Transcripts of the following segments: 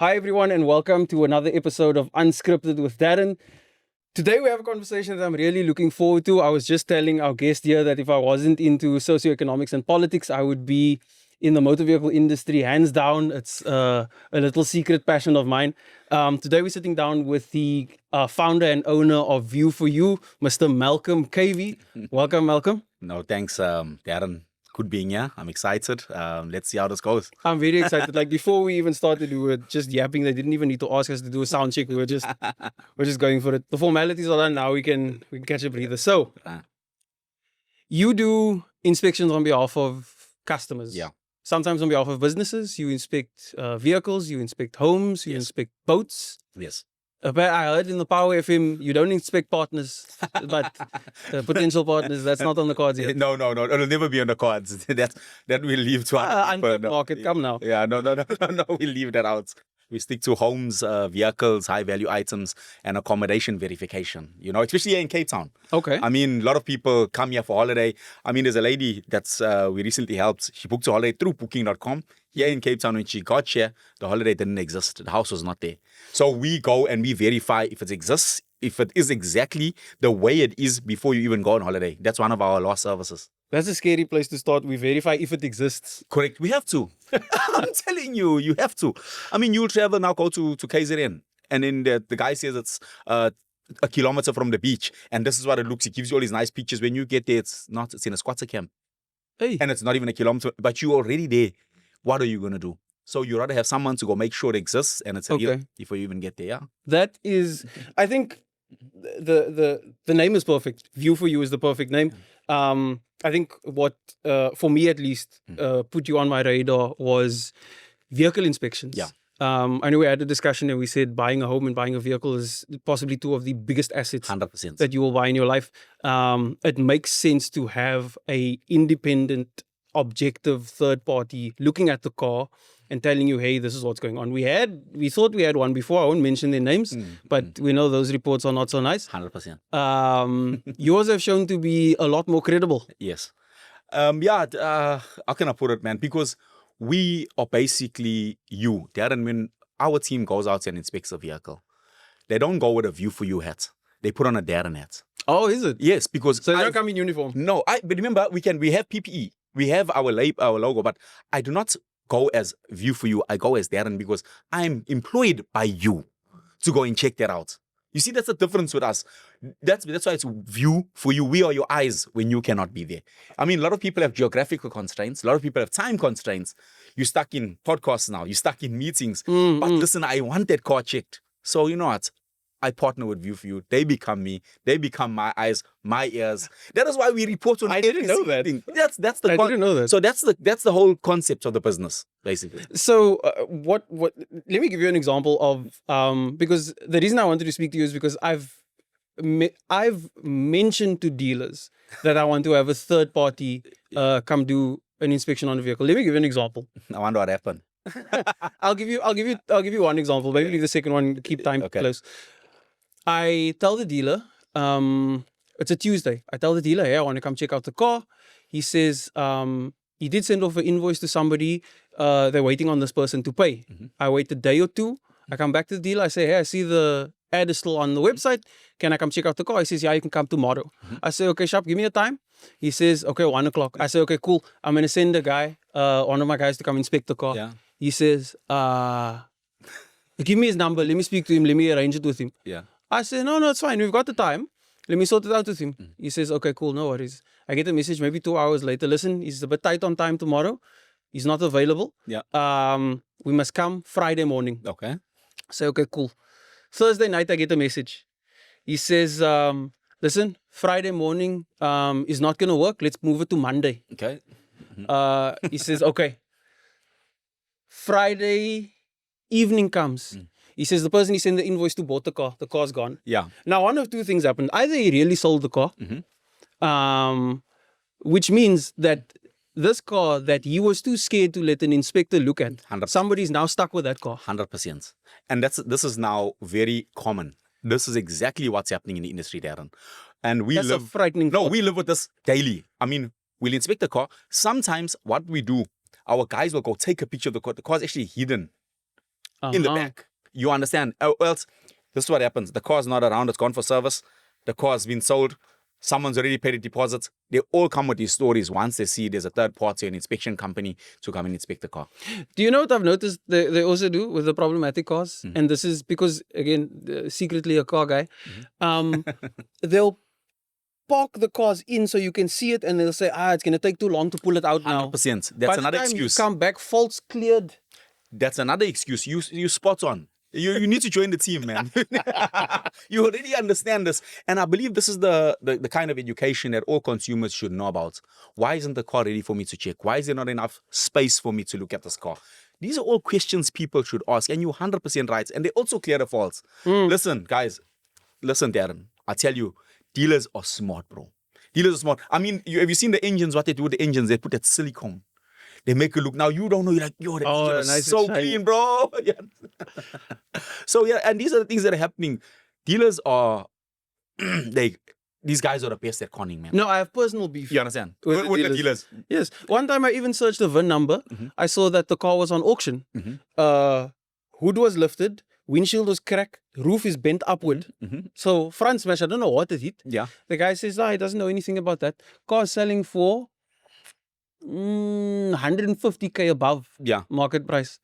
Hi, everyone, and welcome to another episode of Unscripted with Darren. Today, we have a conversation that I'm really looking forward to. I was just telling our guest here that if I wasn't into socioeconomics and politics, I would be in the motor vehicle industry, hands down. It's a little secret passion of mine. Today, we're sitting down with the founder and owner of View for You, Mr. Malcolm Cavie. Welcome, Malcolm. No, thanks, Darren. Good being here. I'm excited. Let's see how this goes. I'm very excited. Like before we even started, we were just yapping. They didn't even need to ask us to do a sound check. We're just going for it. The formalities are done. Now we can catch a breather. So you do inspections on behalf of customers. Yeah. Sometimes on behalf of businesses. You inspect vehicles. You inspect homes. You inspect boats. Yes. But I heard in the Power FM, you don't inspect partners, but potential partners. That's not on the cards yet. No. It'll never be on the cards. that we'll leave to other people. Untapped market. Come now. Yeah, no. We'll leave that out. We stick to homes, vehicles, high-value items, and accommodation verification. You know, especially here in Cape Town. Okay. I mean, a lot of people come here for holiday. I mean, there's a lady that's we recently helped. She booked a holiday through Booking.com. Here in Cape Town, when she got here, the holiday didn't exist. The house was not there. So we go and we verify if it exists, if it is exactly the way it is before you even go on holiday. That's one of our law services. That's a scary place to start. We verify if it exists. Correct. We have to. I'm telling you, you have to. I mean, you'll travel now, go to KZN, and then the guy says it's a kilometer from the beach, and this is what it looks. He gives you all these nice pictures. When you get there, it's in a squatter camp. Hey. And it's not even a kilometer, but you're already there. What are you going to do? So you rather have someone to go make sure it exists and it's real before you even get there. Yeah. That is, I think the name is perfect. View for You is the perfect name. I think what, for me at least, put you on my radar was vehicle inspections. Yeah. I know we had a discussion and we said buying a home and buying a vehicle is possibly two of the biggest assets 100%. that you will buy in your life. It makes sense to have a independent, objective third party looking at the car and telling you, hey, this is what's going on. We thought we had one before. I won't mention their names, but we know those reports are not so nice. 100%. Yours have shown to be a lot more credible. Yes. How can I put it, man? Because we are basically you. Darren, when our team goes out and inspects a vehicle, they don't go with a View for You hat. They put on a Darren hat. Oh, is it? Yes, because so they don't come in uniform. No, but remember, we have PPE. We have our logo, but I do not go as View for You. I go as Darren because I'm employed by you to go and check that out. You see, that's the difference with us. That's why it's View for You. We are your eyes when you cannot be there. I mean, a lot of people have geographical constraints. A lot of people have time constraints. You're stuck in podcasts now. You're stuck in meetings. But listen, I want that car checked. So you know what? I partner with View for You. They become me. They become my eyes, my ears. That is why we report on. I didn't know that. That's the. I didn't know that. So that's the whole concept of the business, basically. So what? Let me give you an example of because the reason I wanted to speak to you is because I've mentioned to dealers that I want to have a third party come do an inspection on a vehicle. Let me give you an example. I wonder what happened. I'll give you one example. Maybe leave the second one. Keep time close. I tell the dealer, it's a Tuesday. I tell the dealer, hey, I want to come check out the car. He says, he did send off an invoice to somebody. They're waiting on this person to pay. I wait a day or two. I come back to the dealer. I say, hey, I see the ad is still on the website. Can I come check out the car? He says, yeah, you can come tomorrow. I say, okay, sharp, give me a time. He says, okay, 1 o'clock. I say, okay, cool. I'm going to send a guy, one of my guys to come inspect the car. Yeah. He says, give me his number. Let me speak to him. Let me arrange it with him. Yeah. I say, no, it's fine. We've got the time. Let me sort it out with him. He says, okay, cool. No worries. I get a message maybe 2 hours later. Listen, he's a bit tight on time tomorrow. He's not available. Yeah. We must come Friday morning. Okay. I say, okay, cool. Thursday night, I get a message. He says, listen, Friday morning is not going to work. Let's move it to Monday. Okay. He says, okay. Friday evening comes. He says the person he sent the invoice to bought the car. The car's gone. Yeah. Now, one of two things happened. Either he really sold the car, which means that this car that he was too scared to let an inspector look at, 100%. somebody's now stuck with that car. 100%. And this is now very common. This is exactly what's happening in the industry, Darren. And That's a frightening thought. we live with this daily. I mean, we'll inspect the car. Sometimes what we do, our guys will go take a picture of the car. The car's actually hidden in the back. You understand? Else, this is what happens. The car's not around. It's gone for service. The car has been sold. Someone's already paid a deposit. They all come with these stories once they see there's a third party, an inspection company, to come and inspect the car. Do you know what I've noticed they also do with the problematic cars? And this is because, again, secretly a car guy. They'll park the cars in so you can see it, and they'll say, it's going to take too long to pull it out now. 100%. By That's the another time excuse. You come back, faults cleared. That's another excuse. You spot on. You need to join the team, man. You already understand this. And I believe this is the kind of education that all consumers should know about. Why isn't the car ready for me to check? Why is there not enough space for me to look at this car? These are all questions people should ask. And you're 100% right. And they also clear the faults. Listen, guys. Listen, Darren. I tell you, dealers are smart, bro. Dealers are smart. I mean, have you seen the engines? What they do with the engines? They put that silicone. They make it look, now you don't know, you're like, yo, the engine is nice so clean, bro. Yeah. So, yeah, and these are the things that are happening. Dealers are, these guys are the best at conning, man. No, I have personal beef. You understand? With the dealers. Yes. One time I even searched the VIN number. I saw that the car was on auction. Hood was lifted. Windshield was cracked. Roof is bent upward. So front smash, I don't know what it hit. Yeah. The guy says, he doesn't know anything about that. Car is selling for 150K above market price.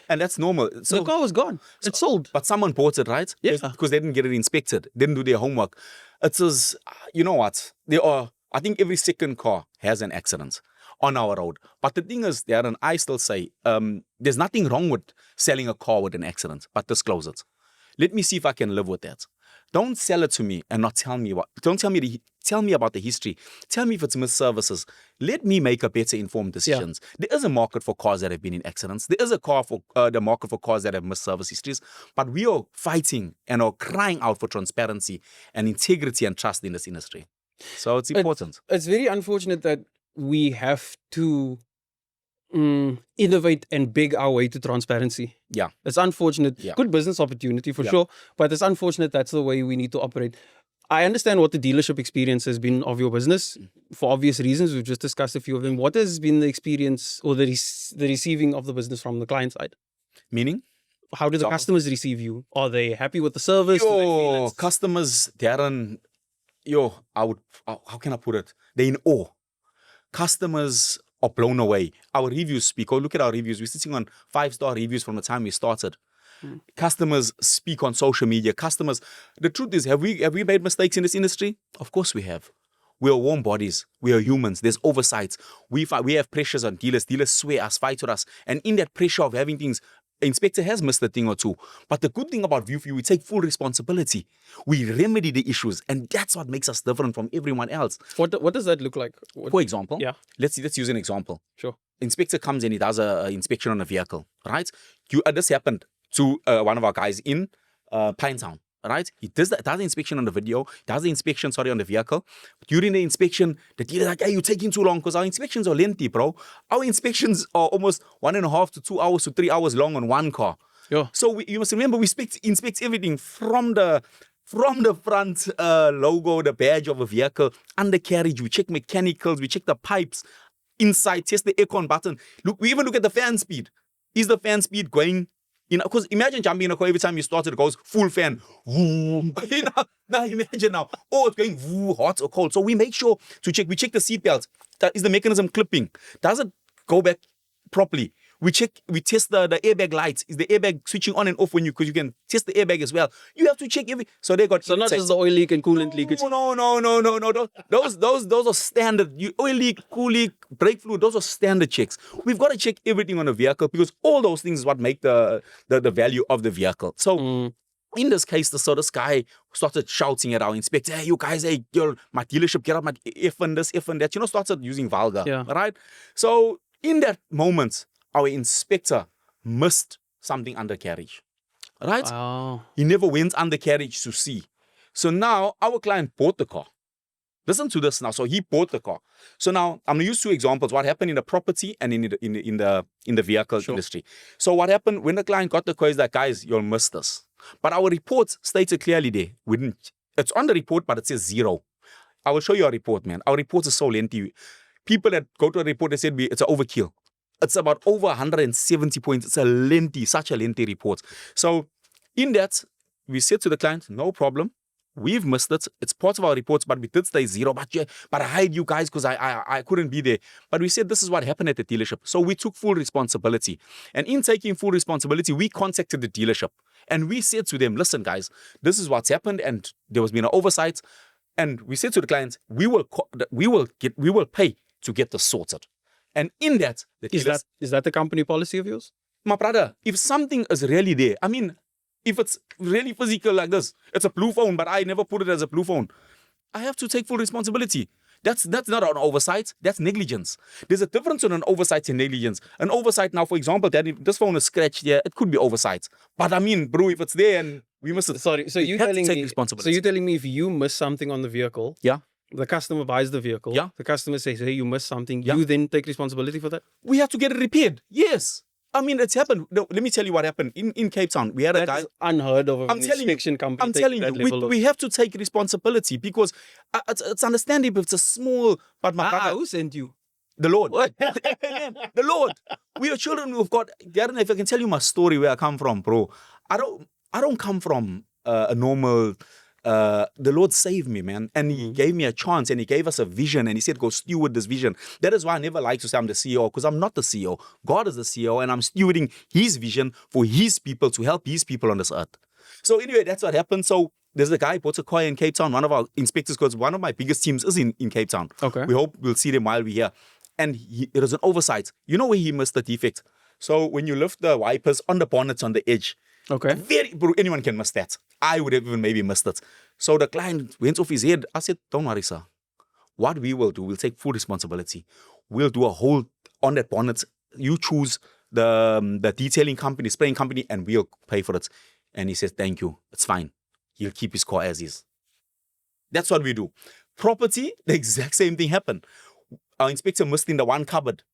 And that's normal. So the car was gone. It's sold. But someone bought it, right? Yeah. Because they didn't get it inspected. Didn't do their homework. It says, you know what? I think every second car has an accident on our road. But the thing is, Darren, I still say, there's nothing wrong with selling a car with an accident, but disclose it. Let me see if I can live with that. Don't sell it to me and not tell me what. Don't tell me about the history. Tell me if it's missed services. Let me make a better informed decisions. Yeah. There is a market for cars that have been in accidents. There is a the market for cars that have missed service histories. But we are fighting and are crying out for transparency and integrity and trust in this industry. So it's important. It's very unfortunate that we have to innovate and beg our way to transparency. Yeah. It's unfortunate. Yeah. Good business opportunity for sure, but it's unfortunate that's the way we need to operate. I understand what the dealership experience has been of your business for obvious reasons. We've just discussed a few of them. What has been the experience or the receiving of the business from the client side? Meaning? How do the customers receive you? Are they happy with the service? Customers, Darren, how can I put it? They're in awe. Customers are blown away. Our reviews speak. Look at our reviews. We're sitting on 5-star reviews from the time we started. Customers speak on social media. The truth is, have we made mistakes in this industry? Of course we have. We are warm bodies. We are humans. There's oversights. We have pressures on dealers. Dealers swear us, fight with us. And in that pressure of having things, inspector has missed a thing or two. But the good thing about ViewFew, we take full responsibility. We remedy the issues. And that's what makes us different from everyone else. What does that look like? For example, yeah. Let's use an example. Sure. Inspector comes in, he does an inspection on a vehicle, right? This happened to one of our guys in Pinetown, right? He does the inspection on the video, does the inspection, on the vehicle. During the inspection, the dealer's like, hey, you're taking too long because our inspections are lengthy, bro. Our inspections are almost 1.5 to 2 hours to 3 hours long on one car. Yeah. So you must remember, we inspect everything from the front logo, the badge of a vehicle, undercarriage, we check mechanicals, we check the pipes, inside, test the aircon button. Look, we even look at the fan speed. Is the fan speed going? Because imagine jumping in a car every time you start it goes full fan. Now imagine now. Oh, it's going hot or cold. So we make sure to check. We check the seat belts. Is the mechanism clipping? Does it go back properly? We test the airbag lights. Is the airbag switching on and off because you can test the airbag as well. You have to check So they got not just the oil leak and coolant leakage. No. Those are standard. Oil leak, cool leak, brake fluid. Those are standard checks. We've got to check everything on a vehicle because all those things is what make the value of the vehicle. So. In this case, this guy started shouting at our inspector, hey, you guys, hey, my dealership, get up my F and this, F and that. Started using vulgar, right? So in that moment, our inspector missed something undercarriage, right? Wow. He never went undercarriage to see. So now our client bought the car. Listen to this now. So he bought the car. So now I'm going to use 2 examples. What happened in the property and in the vehicle industry. So what happened when the client got the car is that, guys, you'll miss this. But our report stated clearly there. It's on the report, but it says 0. I will show you our report, man. Our report is so lengthy. People that go to a report, they said it's an overkill. It's about over 170 points. It's such a lengthy report. So in that, we said to the client, no problem. We've missed it. It's part of our reports, but we did stay zero. But I hired you guys because I couldn't be there. But we said this is what happened at the dealership. So we took full responsibility. And in taking full responsibility, we contacted the dealership. And we said to them, listen, guys, this is what's happened. And there has been an oversight. And we said to the client, we will pay to get this sorted. And in that, is that the company policy of yours? My brother, if something is really there, I mean, if it's really physical like this, it's a blue phone, but I never put it as a blue phone, I have to take full responsibility. That's not an oversight, that's negligence. There's a difference in an oversight and negligence. An oversight now, for example, that if this phone is scratched, yeah, it could be oversight. But I mean, bro, if it's there and we must Sorry, so you're telling me if you miss something on the vehicle, yeah, the customer buys the vehicle, yeah, the customer says, hey, you missed something, yeah, you then take responsibility for that? We have to get it repaired. Yes. I mean, it's happened. No, let me tell you what happened. In Cape Town, we had a guy. Unheard of an inspection company. I'm telling you, we have to take responsibility because it's understandable if it's a small, but my brother. Who sent you? The Lord. What? The Lord. We are children who've got, Darren, if I can tell you my story where I come from, bro. I don't come from a normal. The Lord saved me, man, and He gave me a chance, and He gave us a vision, and He said, "Go steward this vision." That is why I never like to say I'm the CEO, because I'm not the CEO. God is the CEO, and I'm stewarding His vision for His people to help His people on this earth. So anyway, that's what happened. So there's a guy who bought a car in Cape Town. One of our inspectors, because one of my biggest teams is in Cape Town. Okay. We hope we'll see them while we're here. And it was an oversight. You know where he missed the defect? So when you lift the wipers on the bonnets on the edge. Okay. Anyone can miss that. I would have even maybe missed it. So the client went off his head. I said, don't worry, sir. What we will do, we'll take full responsibility. We'll do a whole on that bonnet. You choose the detailing company, spraying company, and we'll pay for it. And he says, thank you. It's fine. He'll keep his car as is. That's what we do. Property, the exact same thing happened. Our inspector missed in the one cupboard.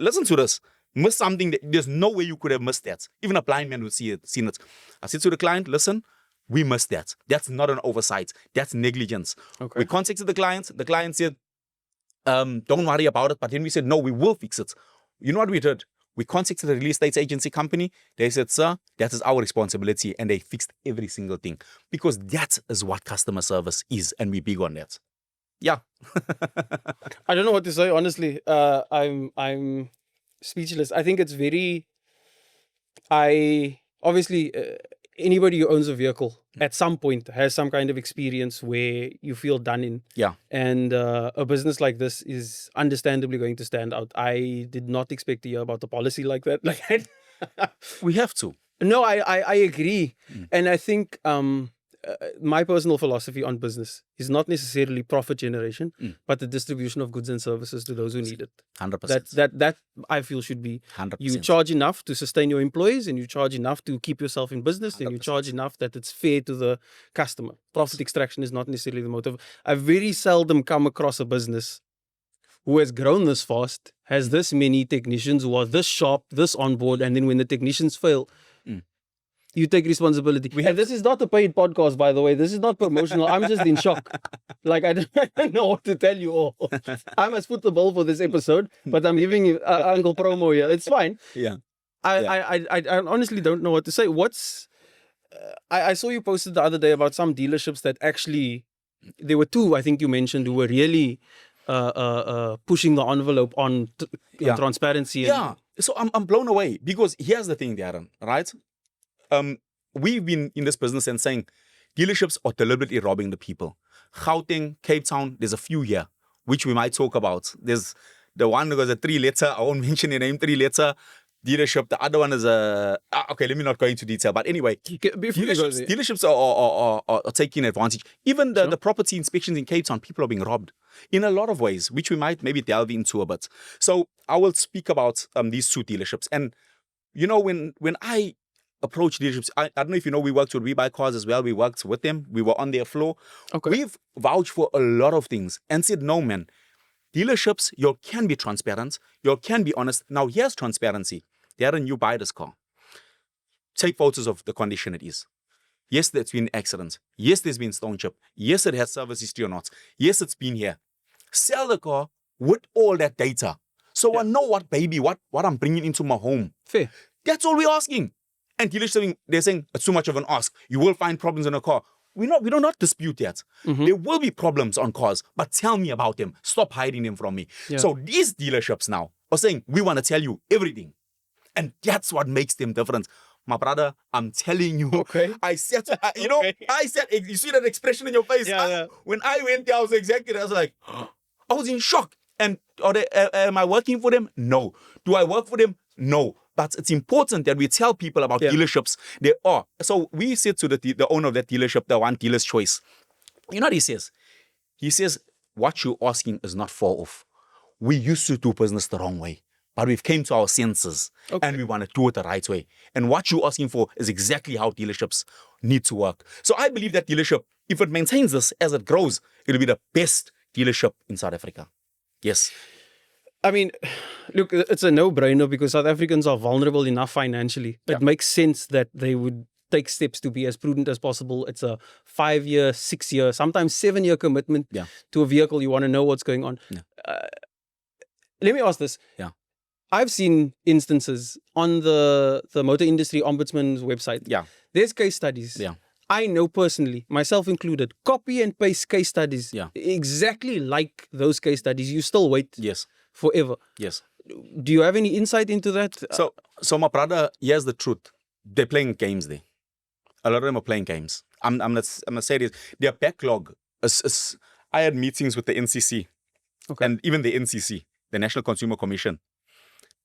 Listen to this. Missed something that there's no way you could have missed that. Even a blind man would seen it. I said to the client, listen, we missed that. That's not an oversight. That's negligence. Okay. We contacted the client. The client said, don't worry about it. But then we said, no, we will fix it. You know what we did? We contacted the real estate agency company. They said, sir, that is our responsibility. And they fixed every single thing. Because that is what customer service is. And we're big on that. Yeah. I don't know what to say, honestly. I'm speechless. I think it's very... Obviously, anybody who owns a vehicle at some point has some kind of experience where you feel done in. Yeah. And a business like this is understandably going to stand out. I did not expect to hear about the policy like that. We have to. No, I agree. And I think my personal philosophy on business is not necessarily profit generation, but the distribution of goods and services to those who need it. 100%. That I feel should be 100%. You charge enough to sustain your employees, and you charge enough to keep yourself in business, 100%. and you charge enough that it's fair to the customer. Profit extraction is not necessarily the motive. I very seldom come across a business who has grown this fast, has this many technicians who are this sharp, this on board, and then when the technicians fail, you take responsibility. And this is not a paid podcast, by the way. This is not promotional. I'm just in shock. I don't know what to tell you all. I must foot the bill for this episode, but I'm giving you Uncle promo here. It's fine. Yeah. I honestly don't know what to say. I saw you posted the other day about some dealerships that actually, there were two, I think you mentioned, who were really pushing the envelope on transparency. Yeah. So I'm blown away because here's the thing, Darren, right? We've been in this business and saying dealerships are deliberately robbing the people. Gauteng, Cape Town, there's a few here, which we might talk about. There's the one who has a 3-letter, I won't mention the name, 3-letter dealership. The other one is okay, let me not go into detail. But anyway, dealerships are taking advantage. Even the property inspections in Cape Town, people are being robbed in a lot of ways, which we might maybe delve into a bit. So I will speak about these two dealerships. And, you know, when I approach dealerships, I don't know if you know, we worked with We Buy Cars as well. We worked with them. We were on their floor. Okay. We've vouched for a lot of things and said, no, man, dealerships, you can be transparent. You can be honest. Now, here's transparency. Darren, you buy this car. Take photos of the condition it is. Yes, there's been accidents. Yes, there's been stone chip. Yes, it has service history or not. Yes, it's been here. Sell the car with all that data. So I know what I'm bringing into my home. Fair. That's all we're asking. And dealers they're saying it's too much of an ask. You will find problems in a car. We do not dispute that. There will be problems on cars, but tell me about them. Stop hiding them from me. Yeah. So these dealerships now are saying, we want to tell you everything. And that's what makes them different. My brother, I'm telling you. Okay. I said, you see that expression in your face? Yeah. When I went there, I was like, I was in shock. And am I working for them? No. Do I work for them? No. But it's important that we tell people about dealerships. They are. So we said to the owner of that dealership, the one dealer's choice. You know what he says? He says, what you're asking is not far off. We used to do business the wrong way, but we've came to our senses and we want to do it the right way. And what you're asking for is exactly how dealerships need to work. So I believe that dealership, if it maintains this as it grows, it'll be the best dealership in South Africa. Yes. I mean, look, it's a no-brainer because South Africans are vulnerable enough financially. It makes sense that they would take steps to be as prudent as possible. It's a 5-year, 6-year, sometimes 7-year commitment to a vehicle. You want to know what's going on. Let me ask this. I've seen instances on the motor industry ombudsman's website. There's case studies. I know personally, myself included, copy and paste case studies. Exactly like those case studies. You still wait forever. Do you have any insight into that? So my brother, here's the truth. They're playing games there. A lot of them are playing games. I'm gonna say this. Their backlog is I had meetings with the NCC and even the NCC, the National Consumer Commission.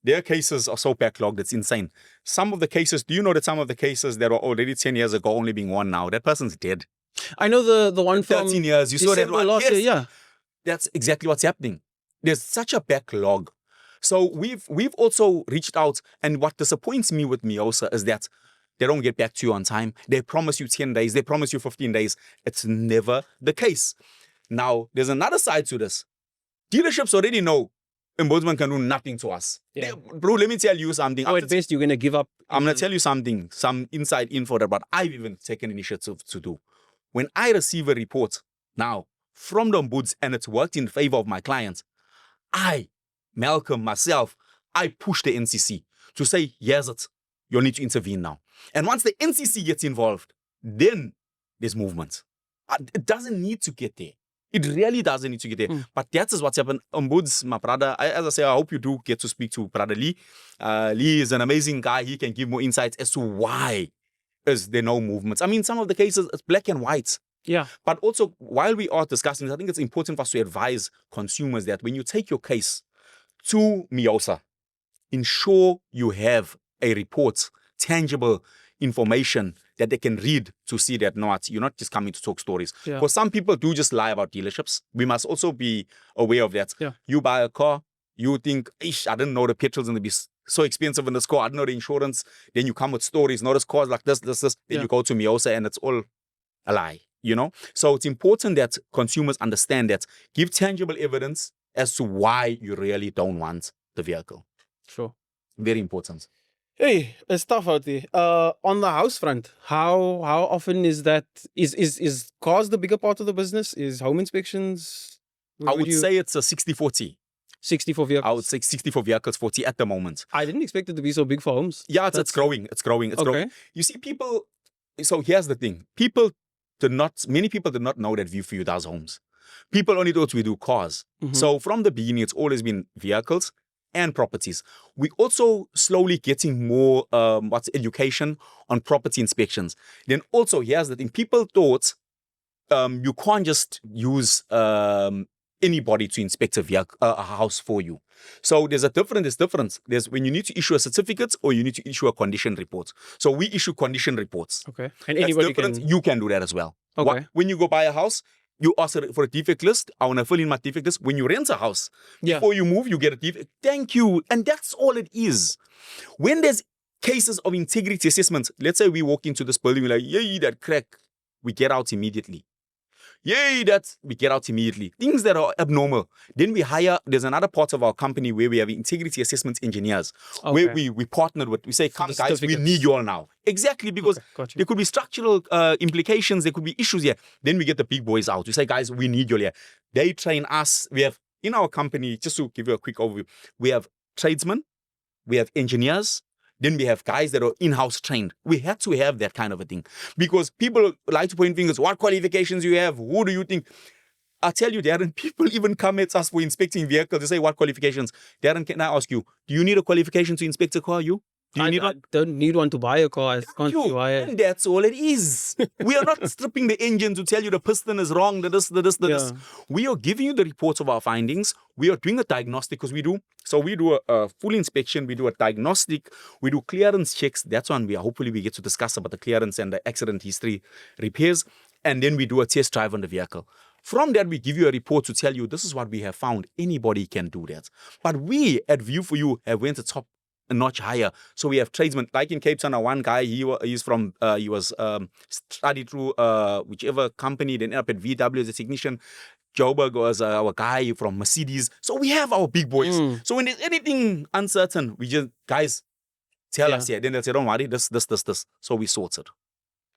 Their cases are so backlogged, it's insane. Some of the cases, do you know that some of the cases that were already 10 years ago only being won now? That person's dead. I know the one from 13 years. You saw that one last year, yeah. That's exactly what's happening. There's such a backlog. So we've also reached out, and what disappoints me with Miosa is that they don't get back to you on time. They promise you 10 days. They promise you 15 days. It's never the case. Now, there's another side to this. Dealerships already know ombudsman can do nothing to us. Bro, let me tell you something. At best, you're going to give up. I'm going to tell you something, some inside info that I've even taken initiative to do. When I receive a report now from the ombuds and it's worked in favor of my clients, Malcolm, myself, I push the NCC to say, here's it. You'll need to intervene now. And once the NCC gets involved, then there's movement. It doesn't need to get there. It really doesn't need to get there. But that is what's happened. Ombuds, my brother, as I say, I hope you do get to speak to Brother Lee. Lee is an amazing guy. He can give more insights as to why is there no movements. I mean, some of the cases, it's black and white. But also, while we are discussing this, I think it's important for us to advise consumers that when you take your case to Miosa, ensure you have a report, tangible information that they can read to see that you're not just coming to talk stories. Because some people do just lie about dealerships. We must also be aware of that. You buy a car, you think, I didn't know the petrol's going to be so expensive in this car. I didn't know the insurance. Then you come with stories, notice cars like this. Then you go to Miosa and it's all a lie, So it's important that consumers understand that. Give tangible evidence as to why you really don't want the vehicle. Sure. Very important. Hey, it's tough out there. On the house front, how often is that? Is cars the bigger part of the business? Is home inspections? I would say it's a 60-40. 64 vehicles. I would say 64 vehicles, 40 at the moment. I didn't expect it to be so big for homes. Yeah, it's growing. It's growing. You see, people. So here's the thing: many people did not know that View for You does homes. People only thought we do cars. So from the beginning, it's always been vehicles and properties. We also slowly getting more education on property inspections. Then also, here's the thing. People thought you can't just use anybody to inspect a house for you. So there's difference. There's when you need to issue a certificate or you need to issue a condition report. So we issue condition reports. Okay. And anybody you can do that as well. Okay. When you go buy a house, you ask for a defect list. I want to fill in my defect list. When you rent a house, before you move, you get a defect. Thank you. And that's all it is. When there's cases of integrity assessment, let's say we walk into this building, we're like, yay, that crack. We get out immediately. We get out immediately. Things that are abnormal. Then we hire, there's another part of our company where we have integrity assessment engineers, where we partnered with, we say, come guys, we need you all now. Exactly, because there could be structural implications, there could be issues here. Then we get the big boys out. We say, guys, we need you all here. They train us. We have in our company, just to give you a quick overview, we have tradesmen, we have engineers, then we have guys that are in-house trained. We had to have that kind of a thing because people like to point fingers. What qualifications you have? Who do you think? I tell you, Darren, people even come at us for inspecting vehicles. They say, what qualifications? Darren, can I ask you, do you need a qualification to inspect a car? Do you need I one? don't need one to buy a car. I can't see why. And that's all it is. We are not stripping the engine to tell you the piston is wrong, this. We are giving you the reports of our findings. We are doing a diagnostic because we do a full inspection, we do a diagnostic, we do clearance checks. That's when hopefully we get to discuss about the clearance and the accident history repairs. And then we do a test drive on the vehicle. From that, we give you a report to tell you this is what we have found. Anybody can do that. But we at View for You have went a notch higher. So we have tradesmen, like in Cape Town, one guy, he was studied through whichever company, then ended up at VW as a technician. Joburg was our guy from Mercedes. So we have our big boys. So when there's anything uncertain, we just, guys, tell us here. Then they'll say, don't worry, this. So we sort it.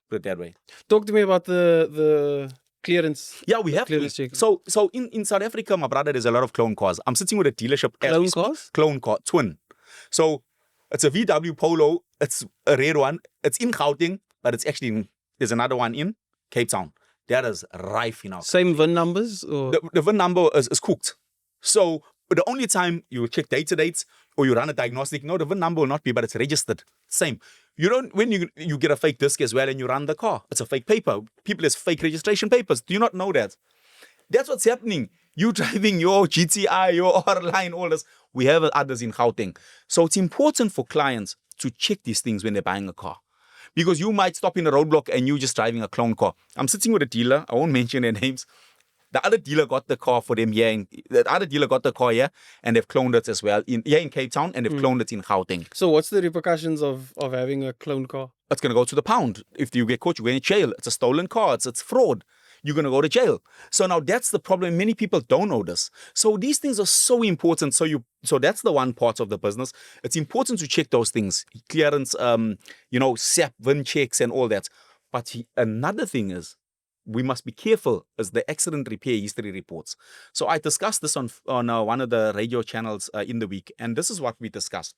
Put it that way. Talk to me about the clearance. Yeah, we have clearance check. So in South Africa, my brother, there's a lot of clone cars. I'm sitting with a dealership. Clone cars? Clone car, twin. So it's a VW Polo. It's a rare one. It's in Gauteng, but it's actually there's another one in Cape Town. That is rife enough. Same VIN numbers? Or? The VIN number is cooked. So the only time you check dates or you run a diagnostic, no, the VIN number will not be, but it's registered. Same. You don't, when you get a fake disc as well and you run the car, it's a fake paper. People has fake registration papers. Do you not know that? That's what's happening. You driving your GTI, your R-Line, all this. We have others in Gauteng. So it's important for clients to check these things when they're buying a car. Because you might stop in a roadblock and you're just driving a clone car. I'm sitting with a dealer. I won't mention their names. The other dealer got the car for them here. The other dealer got the car here and they've cloned it as well in Cape Town and they've cloned it in Gauteng. So what's the repercussions of having a clone car? It's going to go to the pound. If you get caught, you're going to jail. It's a stolen car. It's fraud. You're going to go to jail. So now that's the problem. Many people don't know this. So these things are so important. So that's the one part of the business. It's important to check those things. Clearance, SAP, VIN checks and all that. But another thing is, we must be careful as the accident repair history reports. So I discussed this on one of the radio channels in the week. And this is what we discussed.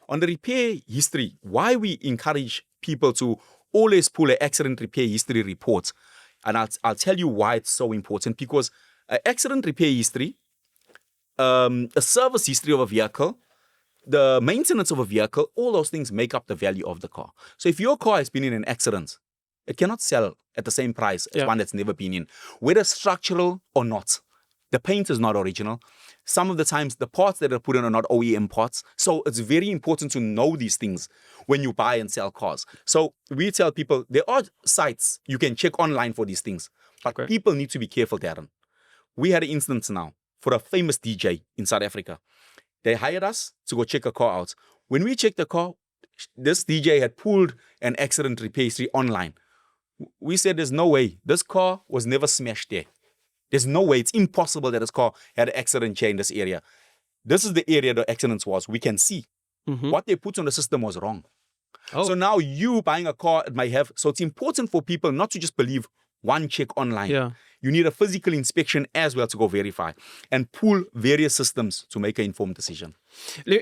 On the repair history, why we encourage people to always pull an accident repair history report. And I'll tell you why it's so important. Because accident repair history, a service history of a vehicle, the maintenance of a vehicle, all those things make up the value of the car. So if your car has been in an accident, it cannot sell at the same price as one that's never been in, whether structural or not. The paint is not original. Some of the times, the parts that are put in are not OEM parts. So it's very important to know these things when you buy and sell cars. So we tell people, there are sites you can check online for these things. But people need to be careful, Darren. We had an instance now for a famous DJ in South Africa. They hired us to go check a car out. When we checked the car, this DJ had pulled an accident repair history online. We said, there's no way. This car was never smashed there. There's no way. It's impossible that this car had an accident here in this area. This is the area the accident was. We can see. What they put on the system was wrong. So now you buying a car, it might have. So it's important for people not to just believe one check online. You need a physical inspection as well to go verify and pull various systems to make an informed decision.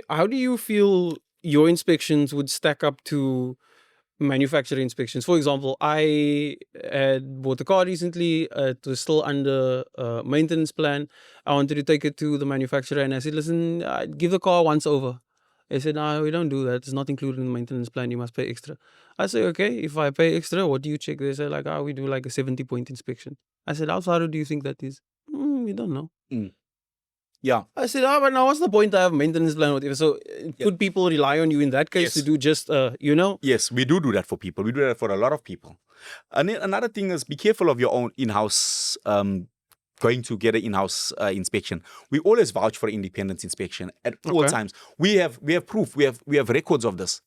How do you feel your inspections would stack up to manufacturer inspections? For example, I had bought a car recently. It was still under maintenance plan. I wanted to take it to the manufacturer and I said, listen, give the car once over. They said, no, we don't do that. It's not included in the maintenance plan. You must pay extra. I say, okay, if I pay extra, what do you check? They say, we do like a 70-point inspection. I said, how thorough do you think that is? We don't know. Yeah. I said, but now what's the point? I have a maintenance plan, whatever. So could people rely on you in that case to do just, Yes, we do that for people. We do that for a lot of people. And then another thing is be careful of your own in-house, going to get an in-house inspection. We always vouch for independent inspection at all times. We have proof. We have records of this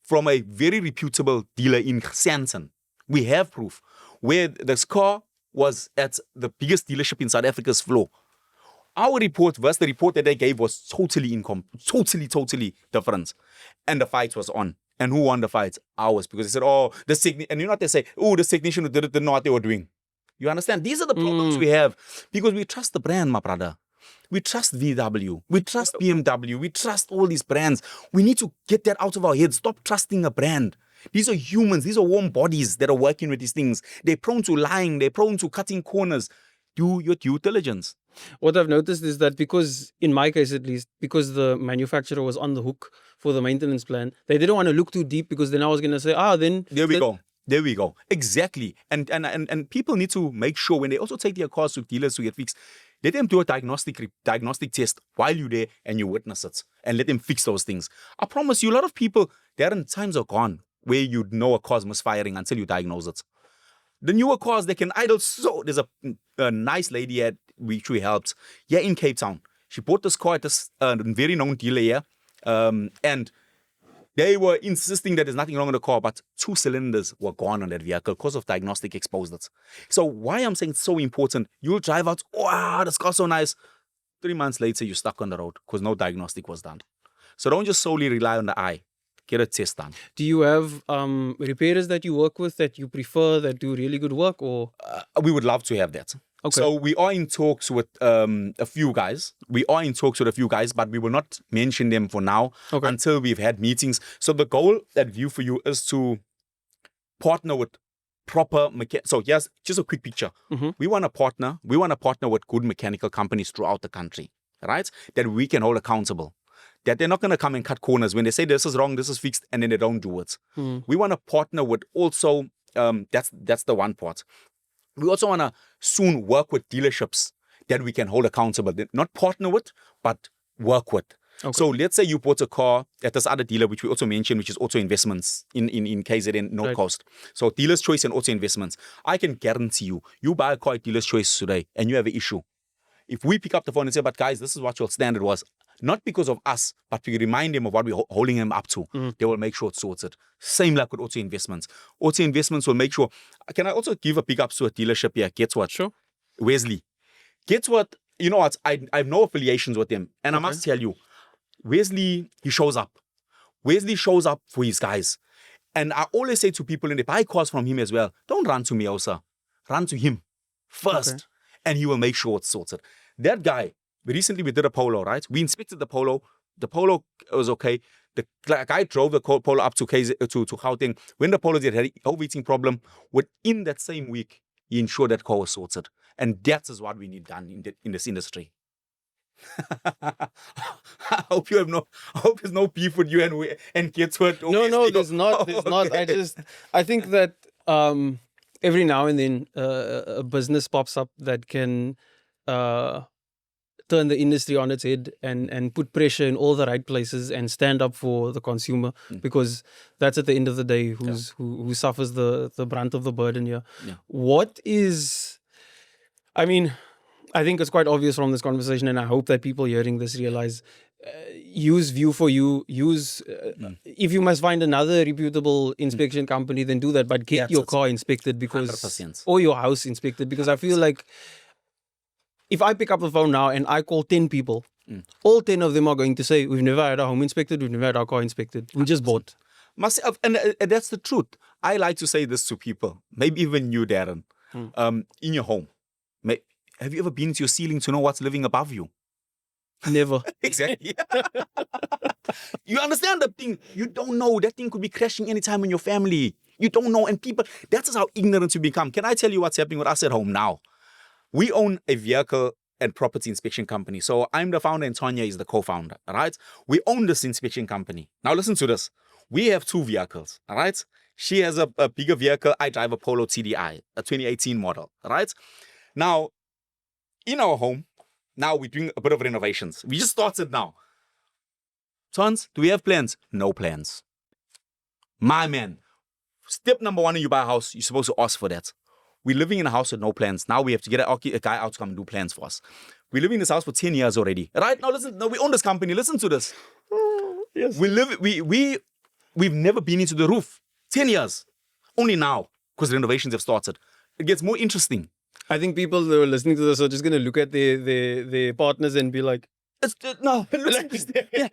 from a very reputable dealer in Sandton. We have proof where this car was at the biggest dealership in South Africa's floor. Our report versus the report that they gave was totally different. And the fight was on. And who won the fight? Ours. Because they said, and they say, this technician who didn't know what they were doing. You understand? These are the problems we have. Because we trust the brand, my brother. We trust VW. We trust BMW. We trust all these brands. We need to get that out of our heads. Stop trusting a brand. These are humans. These are warm bodies that are working with these things. They're prone to lying. They're prone to cutting corners. Do your due diligence. What I've noticed is that because, in my case at least, because the manufacturer was on the hook for the maintenance plan, they didn't want to look too deep because then I was going to say, then... There we go. There we go. Exactly. And people need to make sure when they also take their cars to dealers to get fixed, let them do a diagnostic test while you're there and you witness it and let them fix those things. I promise you, a lot of people, times are gone where you'd know a car's misfiring until you diagnose it. The newer cars, they can idle so... There's a nice lady at which we helped here in Cape Town. She bought this car at this very known dealer here. And they were insisting that there's nothing wrong with the car, but 2 cylinders were gone on that vehicle because of diagnostic exposed it. So why I'm saying it's so important, you'll drive out, wow, this car's so nice. 3 months later, you're stuck on the road because no diagnostic was done. So don't just solely rely on the eye. Get a test done. Do you have repairers that you work with that you prefer that do really good work, or? We would love to have that. Okay. So we are in talks with a few guys. But we will not mention them for now until we've had meetings. So the goal at View for You is to partner with proper So here's just a quick picture. Mm-hmm. We want to partner with good mechanical companies throughout the country, right? That we can hold accountable. That they're not going to come and cut corners when they say this is wrong, this is fixed, and then they don't do it. We want to partner with also, that's the one part. We also want to soon work with dealerships that we can hold accountable. Not partner with, but work with. Okay. So let's say you bought a car at this other dealer, which we also mentioned, which is Auto Investments in KZN North Coast. So Dealer's Choice and Auto Investments. I can guarantee you buy a car at Dealer's Choice today and you have an issue. If we pick up the phone and say, but guys, this is what your standard was, not because of us, but we remind them of what we're holding them up to, they will make sure it's sorted. Same like with Auto Investments. Auto Investments will make sure. Can I also give a big ups to a dealership here? Guess what? Sure. Wesley. Guess what? You know what? I have no affiliations with them. And I must tell you, Wesley, he shows up. Wesley shows up for his guys. And I always say to people, and they buy cars from him as well, don't run to me, Osa. Run to him first. Okay. And he will make sure it's sorted. That guy, recently we did a Polo, right? We inspected the Polo. The Polo was okay. The guy drove the Polo up to Gauteng. When the Polo had an overheating problem, within that same week, he ensured that car was sorted. And that is what we need done in this industry. I hope there's no beef with you and kids with. No, there's not. There's not. I think that every now and then a business pops up that can turn the industry on its head and put pressure in all the right places and stand up for the consumer, because that's at the end of the day who suffers the brunt of the burden here. Yeah. What is, I mean, I think it's quite obvious from this conversation, and I hope that people hearing this realize, use View for You, if you must find another reputable inspection company, then do that, but get your car inspected, because 100%. Or your house inspected, because I feel like if I pick up the phone now and I call 10 people, all 10 of them are going to say, we've never had our home inspected, we've never had our car inspected, we just bought. Myself, and that's the truth. I like to say this to people, maybe even you, Darren, in your home. Have you ever been to your ceiling to know what's living above you? Never. Exactly. You understand the thing? You don't know. That thing could be crashing anytime in your family. You don't know. And people, that's how ignorant you become. Can I tell you what's happening with us at home now? We own a vehicle and property inspection company. So I'm the founder and Tonya is the co-founder. All right. We own this inspection company. Now listen to this. We have 2 vehicles. All right. She has a bigger vehicle. I drive a Polo TDI, a 2018 model. All right. Now, in our home, now we're doing a bit of renovations. We just started now. Sons, do we have plans? No plans. My man, step number 1 when you buy a house, you're supposed to ask for that. We're living in a house with no plans. Now we have to get a guy out to come and do plans for us. We're living in this house for 10 years already. Right? Now listen, we own this company. Listen to this. Yes. We've never been into the roof. 10 years. Only now, because renovations have started. It gets more interesting. I think people who are listening to this are just going to look at their partners and be like, it looks yeah.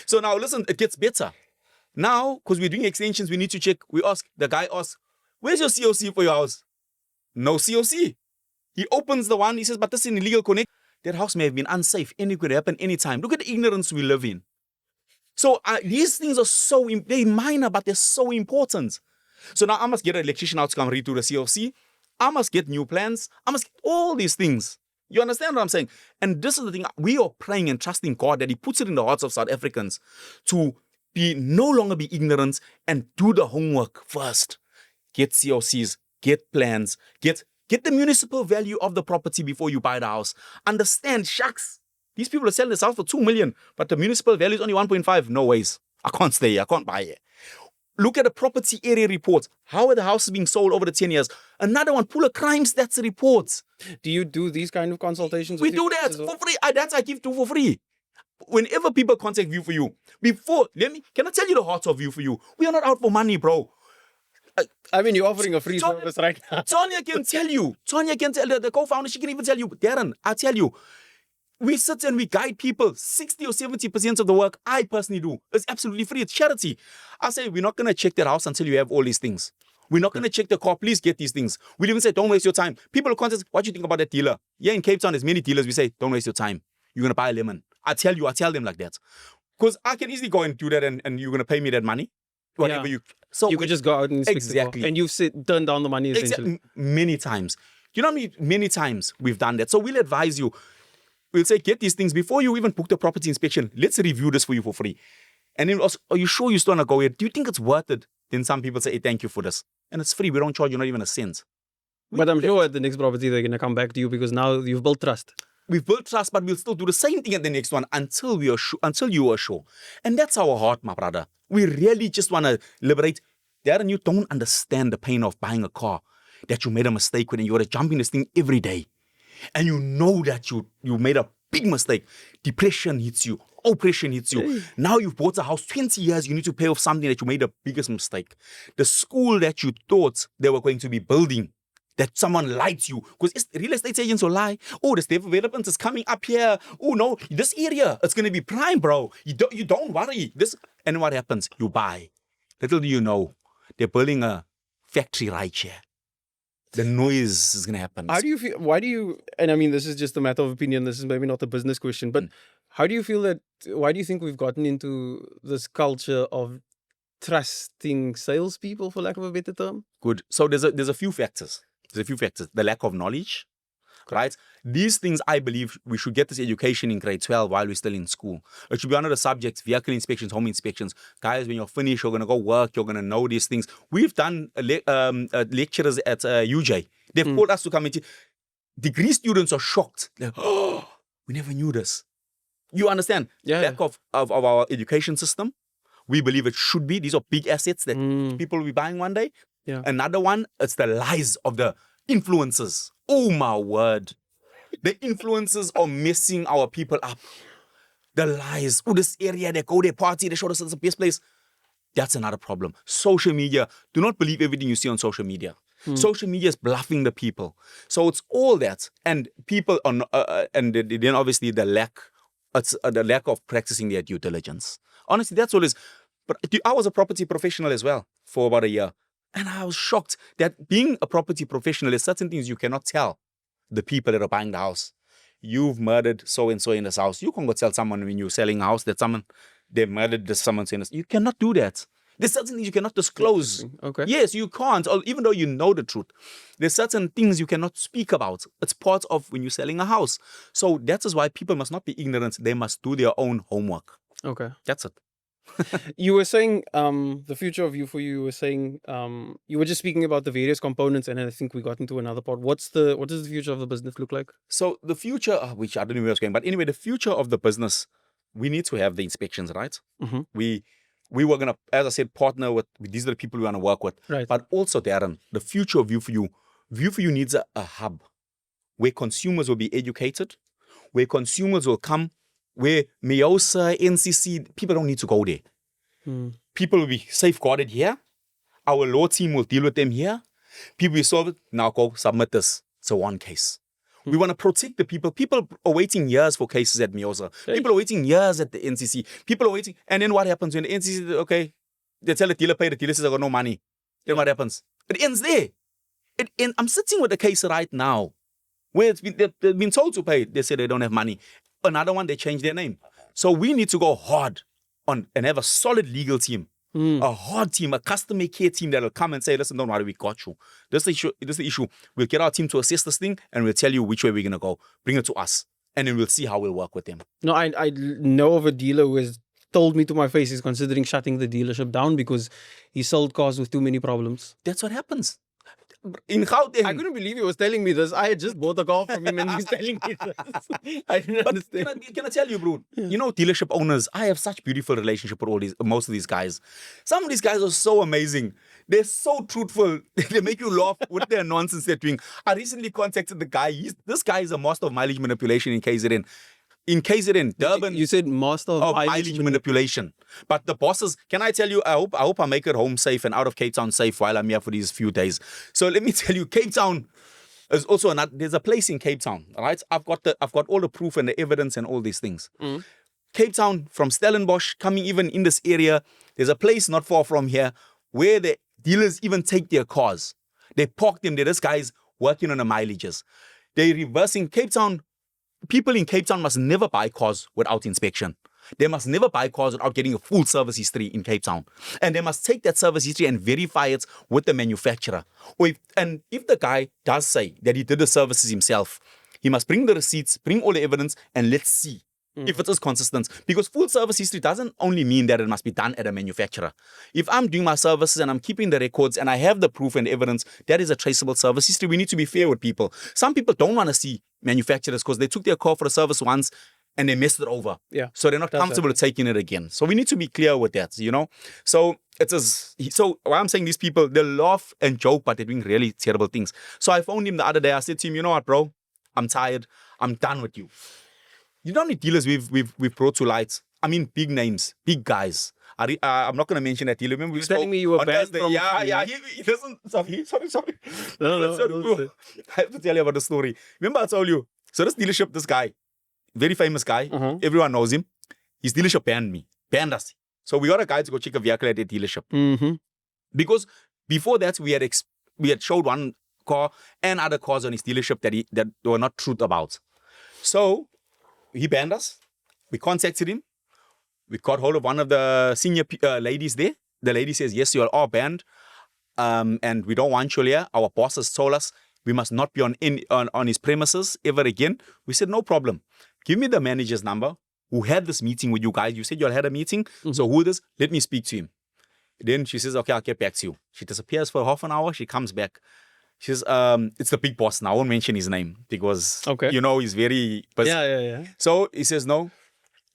So now listen, it gets better. Now, because we're doing extensions, we need to check. The guy asks, where's your COC for your house? No COC. He opens the one, he says, but this is an illegal connect. that house may have been unsafe. Anything could happen anytime. Look at the ignorance we live in. So these things are they're minor, but they're so important. So now I must get an electrician out to come read through the CLC. I must get new plans. I must get all these things. You understand what I'm saying? And this is the thing. We are praying and trusting God that He puts it in the hearts of South Africans to no longer be ignorant and do the homework first. Get CLCs, get plans, get the municipal value of the property before you buy the house. Understand, shucks. These people are selling this house for 2 million, but the municipal value is only 1.5. No ways. I can't stay here. I can't buy it. Look at the property area report. How are the houses being sold over the 10 years? Another one, pull a crime stats report. Do you do these kind of consultations? We do that for free. That's I give to for free. Whenever people contact View for You, can I tell you the heart of View for You? We are not out for money, bro. I mean, you're offering a free service right now. Tonya can tell you. Tonya can tell the co-founder. She can even tell you. Darren, I tell you. We sit and we guide people. 60 or 70% of the work I personally do is absolutely free. It's charity. I say, we're not going to check that house until you have all these things. We're not going to check the car. Please get these things. We'll even say, don't waste your time. People will contact us, what do you think about that dealer? Yeah, in Cape Town, there's many dealers. We say, don't waste your time. You're going to buy a lemon. I tell them like that. Because I can easily go and do that and you're going to pay me that money. Whatever you... So you could just go out and inspect the car. And you've turned down the money essentially. Many times. You know how many times we've done that? So we'll advise you. We'll say, get these things before you even book the property inspection. Let's review this for you for free. And then also, are you sure you still want to go here? Do you think it's worth it? Then some people say, hey, thank you for this. And it's free. We don't charge you not even a cent. But I'm sure at the next property, they're going to come back to you because now you've built trust. We've built trust, but we'll still do the same thing at the next one until you are sure. And that's our heart, my brother. We really just want to liberate. Darren, you don't understand the pain of buying a car that you made a mistake with and you got to jump in this thing every day. And you know that you made a big mistake. Depression hits you. Oppression hits you. Now you've bought a house, 20 years, you need to pay off something that you made the biggest mistake. The school that you thought they were going to be building, that someone lied to you. Because real estate agents will lie. Oh, the state development is coming up here. Oh, no, this area, it's going to be prime, bro. You don't worry. And what happens? You buy. Little do you know, they're building a factory right here. The noise is going to happen. How do you feel? And I mean, this is just a matter of opinion. This is maybe not a business question, but how do you feel why do you think we've gotten into this culture of trusting salespeople, for lack of a better term? Good. So there's a few factors. The lack of knowledge, right? These things, I believe, we should get this education in grade 12 while we're still in school. It should be one of the subjects, vehicle inspections, home inspections. Guys, when you're finished, you're going to go work, you're going to know these things. We've done lecturers at UJ. They've called us to come and degree students are shocked. Like, oh, we never knew this. You understand? Lack of our education system. We believe it should be. These are big assets that people will be buying one day. Yeah. Another one, it's the lies of the influencers. Oh my word. The influencers are messing our people up. The lies. Oh, this area, they go, they party, they show us it's the best place. That's another problem. Social media. Do not believe everything you see on social media. Social media is bluffing the people. So it's all that. And people are, and then obviously the lack of practicing their due diligence. Honestly, that's all it is. But I was a property professional as well for about a year. And I was shocked that being a property professional, there's certain things you cannot tell the people that are buying the house. You've murdered so-and-so in this house. You can't go tell someone when you're selling a house that they murdered this someone in this. You cannot do that. There's certain things you cannot disclose. Okay. Yes, you can't, even though you know the truth. There's certain things you cannot speak about. It's part of when you're selling a house. So that is why people must not be ignorant. They must do their own homework. Okay. That's it. You were saying the future of you were saying you were just speaking about the various components, and I think we got into another part. What does the future of the business look like? So the future, which I don't know where I was going, but anyway, the future of the business, we need to have the inspections, right? Mm-hmm. We were gonna, as I said, partner with these are the people we want to work with. Right. But also, Darren, the future of View for You needs a hub where consumers will be educated, where consumers will come, where Miosa, NCC, people don't need to go there. People will be safeguarded here. Our law team will deal with them here. People will solve it. Now go submit this. It's a one case. We want to protect the people. People are waiting years for cases at Miosa. People are waiting years at the NCC. People are waiting. And then what happens when the NCC, okay, they tell the dealer, pay, the dealer says, I got no money. Then what happens? It ends there. I'm sitting with the case right now. where they've been told to pay, they say they don't have money. Another one, they change their name. So we need to go hard on and have a solid legal team, a hard team, a customer care team that will come and say, listen, don't worry, we got you. This is the issue. We'll get our team to assess this thing and we'll tell you which way we're going to go. Bring it to us. And then we'll see how we'll work with them. No, I know of a dealer who has told me to my face he's considering shutting the dealership down because he sold cars with too many problems. That's what happens. In Gauteng. I couldn't believe he was telling me this. I had just bought a car from him and he's telling me this. I didn't understand. Can I tell you, bro? You know, dealership owners, I have such beautiful relationship with most of these guys. Some of these guys are so amazing. They're so truthful. They make you laugh with their nonsense they're doing. I recently contacted the guy. This guy is a master of mileage manipulation in KZN. In KZN, Durban. You said master of mileage manipulation. But the bosses, can I tell you, I hope I make it home safe and out of Cape Town safe while I'm here for these few days. So let me tell you, Cape Town is also there's a place in Cape Town, right? I've got all the proof and the evidence and all these things. Cape Town, from Stellenbosch, coming even in this area, there's a place not far from here where the dealers even take their cars. They park them there. This guy's working on the mileages. They're reversing Cape Town. People in Cape Town must never buy cars without inspection. They must never buy cars without getting a full service history in Cape Town. And they must take that service history and verify it with the manufacturer. If the guy does say that he did the services himself, he must bring the receipts, bring all the evidence, and let's see if it is consistent. Because full service history doesn't only mean that it must be done at a manufacturer. If I'm doing my services and I'm keeping the records and I have the proof and evidence, that is a traceable service history. We need to be fair with people. Some people don't want to see manufacturers because they took their car for a service once and they messed it over. Yeah. So they're not comfortable with taking it again. So we need to be clear with that, you know? So why I'm saying these people, they laugh and joke, but they're doing really terrible things. So I phoned him the other day. I said to him, you know what, bro? I'm tired. I'm done with you. You know how many dealers we've brought to light? I mean, big names, big guys. I'm not going to mention that dealer. Remember, you were telling me you were banned from... Yeah. He doesn't... Sorry. No. I have to tell you about the story. Remember I told you? So this dealership, this guy, very famous guy, everyone knows him. His dealership banned us. So we got a guy to go check a vehicle at their dealership. Because before that, we had showed one car and other cars on his dealership that were not truth about. So he banned us. We contacted him. We got hold of one of the senior ladies there. The lady says, yes, you are all banned. And we don't want you here. Our boss has told us we must not be on his premises ever again. We said, no problem. Give me the manager's number who had this meeting with you guys. You said you all had a meeting. So who is? Let me speak to him. Then she says, okay, I'll get back to you. She disappears for half an hour. She comes back. She says, it's the big boss now. I won't mention his name because, he's very... Yeah. So he says, no.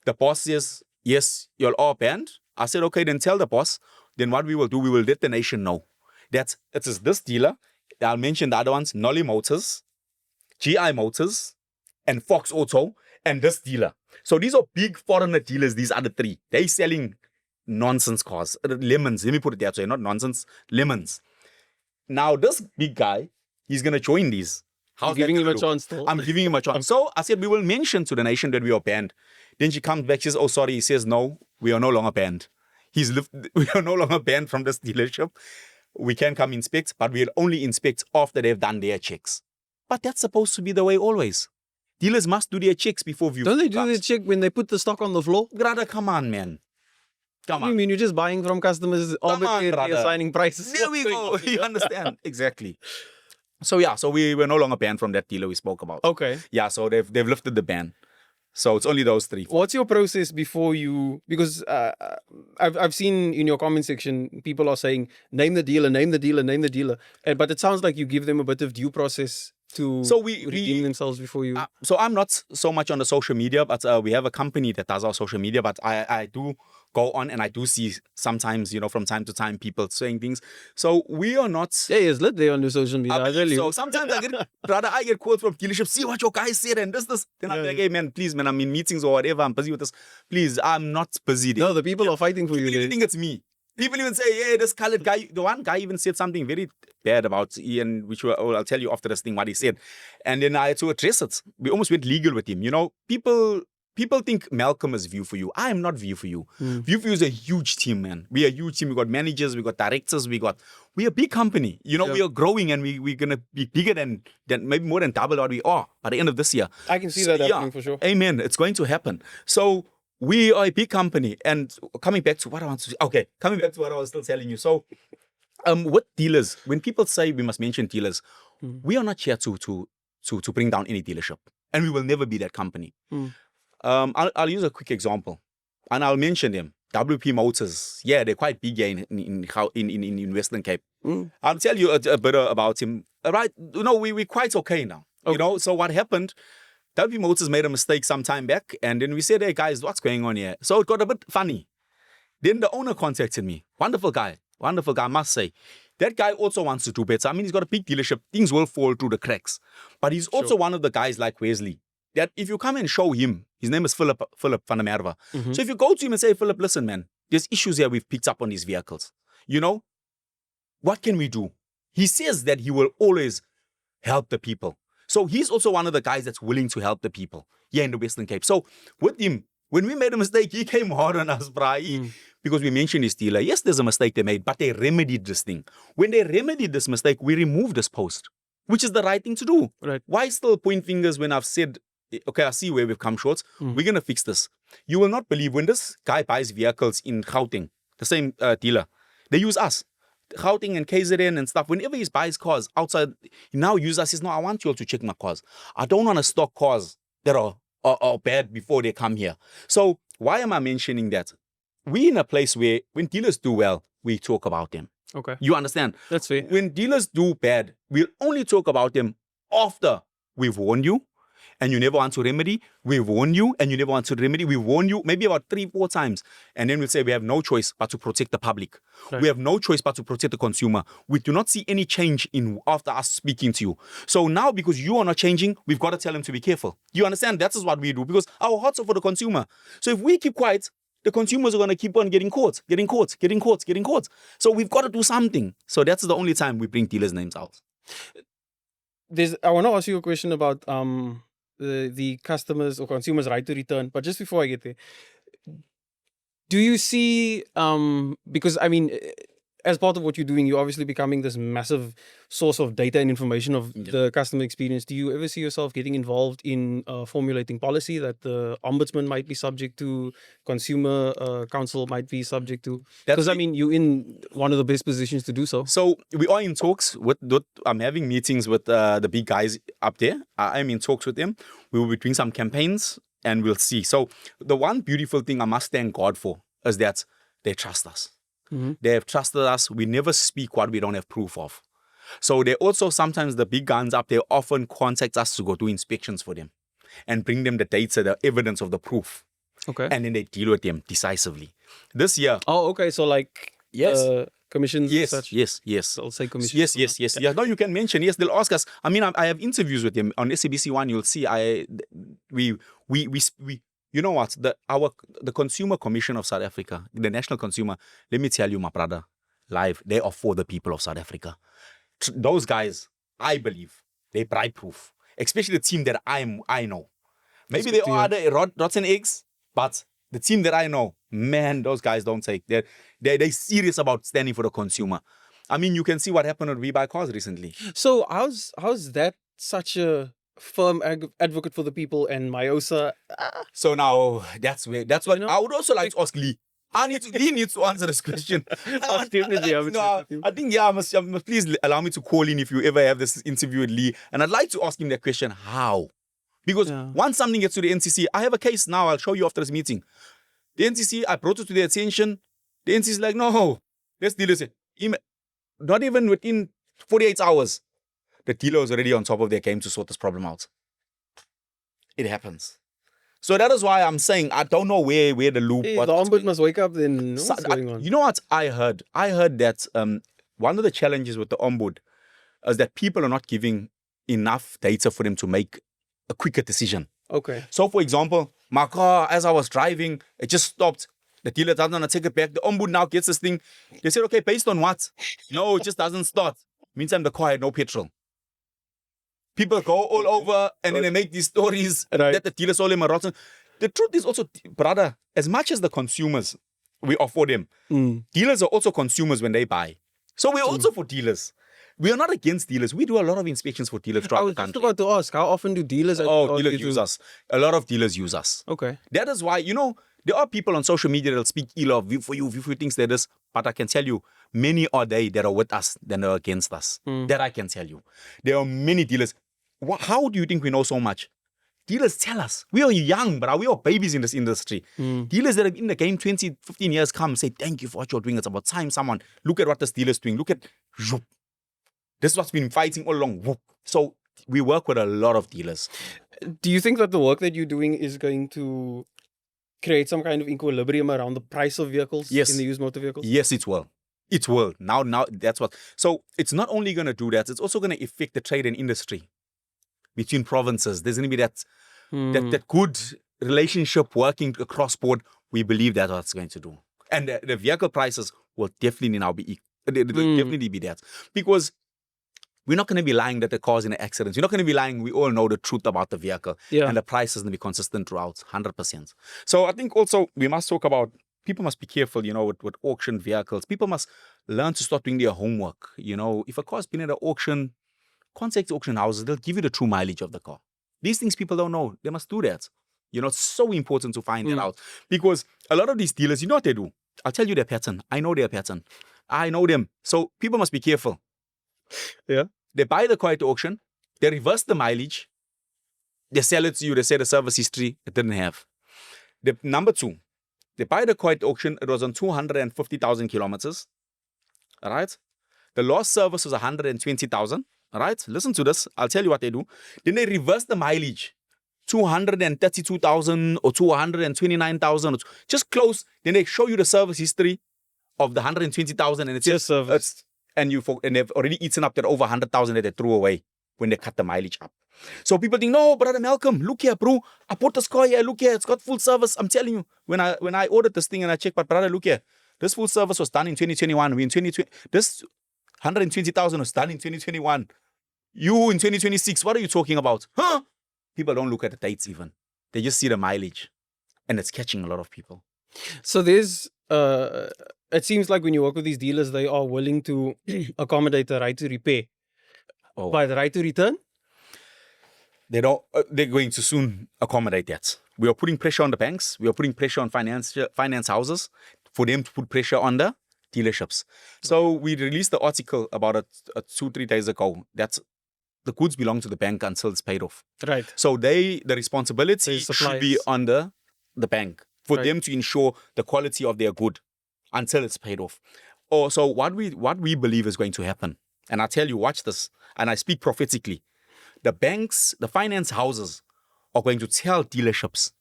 The boss says, yes, you're all banned. I said, okay, then tell the boss. Then what we will do, we will let the nation know that it is this dealer. I'll mention the other ones, Nolly Motors, GI Motors, and Fox Auto, and this dealer. So these are big foreigner dealers, these other three. They're selling nonsense cars, lemons. Let me put it that way, not nonsense, lemons. Now, this big guy, he's going to join these. How's giving him a chance still? I'm giving him a chance. So I said, we will mention to the nation that we are banned. Then she comes back, she says, oh, sorry. He says, no, we are no longer banned. We are no longer banned from this dealership. We can come inspect, but we'll only inspect after they've done their checks. But that's supposed to be the way always. Dealers must do their checks before view. Don't they do their check when they put the stock on the floor? Brother, come on, man. Come on. You mean you're just buying from customers, arbitrarily assigning prices? There we go. You understand? Exactly. So we were no longer banned from that dealer we spoke about. Okay. Yeah, so they've lifted the ban. So it's only those three. What's your process before you... Because I've seen in your comment section, people are saying, name the dealer. But it sounds like you give them a bit of due process to redeem themselves before you... So I'm not so much on the social media, but we have a company that does our social media, but I do go on and I do see sometimes, from time to time, people saying things. So we are not... Yeah, it's lit there on the social media. So sometimes I get calls from dealerships, see what your guy said and this. Then I'm like, hey man, please man, I'm in meetings or whatever, I'm busy with this. Please, I'm not busy. No, the people are fighting for you. People think it's me. People even say, hey, this colored guy, the one guy even said something very bad about Ian, which I'll tell you after this thing what he said. And then I had to address it. We almost went legal with him. People people think Malcolm is View for You. I am not View for You. View for You is a huge team, man. We are a huge team. We got managers, we got directors, we are a big company. You know, we are growing and we're gonna be bigger than maybe more than double what we are by the end of this year. I can see that happening for sure. Amen. It's going to happen. So we are a big company. And coming back to what I was still telling you. So with dealers, when people say we must mention dealers, we are not here to bring down any dealership. And we will never be that company. I'll use a quick example, and I'll mention them. WP Motors, yeah, they're quite big here in Western Cape. I'll tell you a bit about him. Right, we're quite okay now. Okay. So what happened? WP Motors made a mistake some time back, and then we said, "Hey guys, what's going on here?" So it got a bit funny. Then the owner contacted me. Wonderful guy, I must say. That guy also wants to do better. I mean, he's got a big dealership. Things will fall through the cracks. But he's also one of the guys like Wesley, that if you come and show him, his name is Philip van der Merwe. So if you go to him and say, Philip, listen, man, there's issues here we've picked up on these vehicles. What can we do? He says that he will always help the people. So he's also one of the guys that's willing to help the people here in the Western Cape. So with him, when we made a mistake, he came hard on us, Bri. Because we mentioned his dealer. Yes, there's a mistake they made, but they remedied this thing. When they remedied this mistake, we removed this post, which is the right thing to do. Right. Why still point fingers when I've said, okay, I see where we've come short. We're going to fix this. You will not believe when this guy buys vehicles in Gauteng, the same dealer, they use us. Gauteng and KZN and stuff. Whenever he buys cars outside, he now uses us. He says, no, I want you all to check my cars. I don't want to stock cars that are bad before they come here. So why am I mentioning that? We're in a place where when dealers do well, we talk about them. Okay. You understand? That's fair. When dealers do bad, we'll only talk about them after we've warned you and you never want to remedy. We've warned you and you never want to remedy. We warn you maybe about 3-4 times. And then we'll say we have no choice but to protect the public. Right. We have no choice but to protect the consumer. We do not see any change after us speaking to you. So now because you are not changing, we've got to tell them to be careful. You understand? That is what we do because our hearts are for the consumer. So if we keep quiet, the consumers are going to keep on getting caught. So we've got to do something. So that's the only time we bring dealers' names out. I want to ask you a question about the customers or consumers' right to return. But just before I get there, do you see, because I mean, as part of what you're doing, you're obviously becoming this massive source of data and information of the customer experience. Do you ever see yourself getting involved in formulating policy that the ombudsman might be subject to, consumer council might be subject to? Because I mean, you're in one of the best positions to do so. So we are in talks I'm having meetings with the big guys up there. I'm in talks with them. We will be doing some campaigns and we'll see. So the one beautiful thing I must thank God for is that they trust us. They have trusted us. We never speak what we don't have proof of. So they also, sometimes the big guns up there often contact us to go do inspections for them and bring them the data, the evidence of the proof. Okay. And then they deal with them decisively. This year. Oh, okay. So like commissions. Yes, such? yes. I'll say commissions. Yes. Yeah, no, you can mention. Yes, they'll ask us. I mean, I have interviews with them on SABC One. You'll see. We you know what? The Consumer Commission of South Africa, the National Consumer, let me tell you, my brother, live, they are for the people of South Africa. Those guys, I believe, they're bribe proof. Especially the team that I know. Maybe they are other rotten eggs, but the team that I know, man, those guys don't take. They're serious about standing for the consumer. I mean, you can see what happened with We Buy Cars recently. So how's that such a firm advocate for the people and Myosa? So now that's what I would also like to ask Lee. Lee needs to answer this question. I think must please allow me to call in if you ever have this interview with Lee, and I'd like to ask him that question. How? Because once something gets to the NCC, I have a case now. I'll show you after this meeting. The NCC, I brought it to their attention. The NCC is like, no, let's deal with it. Not even within 48 hours. The dealer was already on top of their game to sort this problem out. It happens. So that is why I'm saying I don't know where the loop. Hey, the ombudsman must wake up then. What's going on? You know what I heard? I heard that one of the challenges with the ombud is that people are not giving enough data for them to make a quicker decision. Okay. So for example, my car, as I was driving, it just stopped. The dealer doesn't want to take it back. The ombud now gets this thing. They said, okay, based on what? No, it just doesn't start. Meantime, the car had no petrol. People go all over and then they make these stories that the dealer sold him a rotten. The truth is also, brother, as much as the consumers, we offer them, dealers are also consumers when they buy. So we're also for dealers. We are not against dealers. We do a lot of inspections for dealers I throughout was the just country. about to ask, how often do dealers Dealers use us. A lot of dealers use us. Okay. That is why, there are people on social media that'll speak ill of view for you things that is, but I can tell you, many are they that are with us than are against us. That I can tell you. There are many dealers. How do you think we know so much? Dealers tell us. We are young, but we are babies in this industry. Dealers that have been in the game 20, 15 years come say, thank you for what you're doing. It's about time someone, look at what this dealer's doing. Look at, this is what's been fighting all along. So we work with a lot of dealers. Do you think that the work that you're doing is going to create some kind of equilibrium around the price of vehicles in the used motor vehicles? Yes, it will. It will. Now that's what. So it's not only going to do that, it's also going to affect the trade and industry between provinces. There's going to be that good relationship working across board. We believe that's what it's going to do. And the vehicle prices will definitely now be definitely be that. Because we're not going to be lying that the car's in an accident. You're not going to be lying. We all know the truth about the vehicle. Yeah. And the price is going to be consistent throughout, 100%. So I think also we must talk about, people must be careful, with auction vehicles. People must learn to start doing their homework. If a car's been at an auction, contact auction houses. They'll give you the true mileage of the car. These things people don't know. They must do that. It's so important to find that out. Because a lot of these dealers, you know what they do? I'll tell you their pattern. I know their pattern. I know them. So people must be careful. Yeah. They buy the car at the auction. They reverse the mileage. They sell it to you. They say the service history it didn't have. Number two, they buy the car at the auction. It was on 250,000 kilometers. All right. The last service was 120,000. All right. Listen to this. I'll tell you what they do. Then they reverse the mileage. 232,000 or 229,000. Just close. Then they show you the service history of the 120,000 and it's just serviced. And they've already eaten up that over 100,000 that they threw away when they cut the mileage up. So people think, no, brother Malcolm, look here, bro. I bought this car here. Look here, it's got full service. I'm telling you, when I ordered this thing and I checked, but brother, look here, this full service was done in 2021. We in 2020. This 120,000 was done in 2021. You in 2026. What are you talking about? Huh? People don't look at the dates even. They just see the mileage, and it's catching a lot of people. So there's it seems like when you work with these dealers, they are willing to accommodate the right to repair. By the right to return? They're going to soon accommodate that. We are putting pressure on the banks. We are putting pressure on finance houses for them to put pressure on the dealerships. So we released the article about 2-3 days ago. That's the goods belong to the bank until it's paid off. Right. So the responsibility should be on the bank for them to ensure the quality of their good until it's paid off. So what we believe is going to happen, and I tell you, watch this, and I speak prophetically. The banks, the finance houses are going to tell dealerships,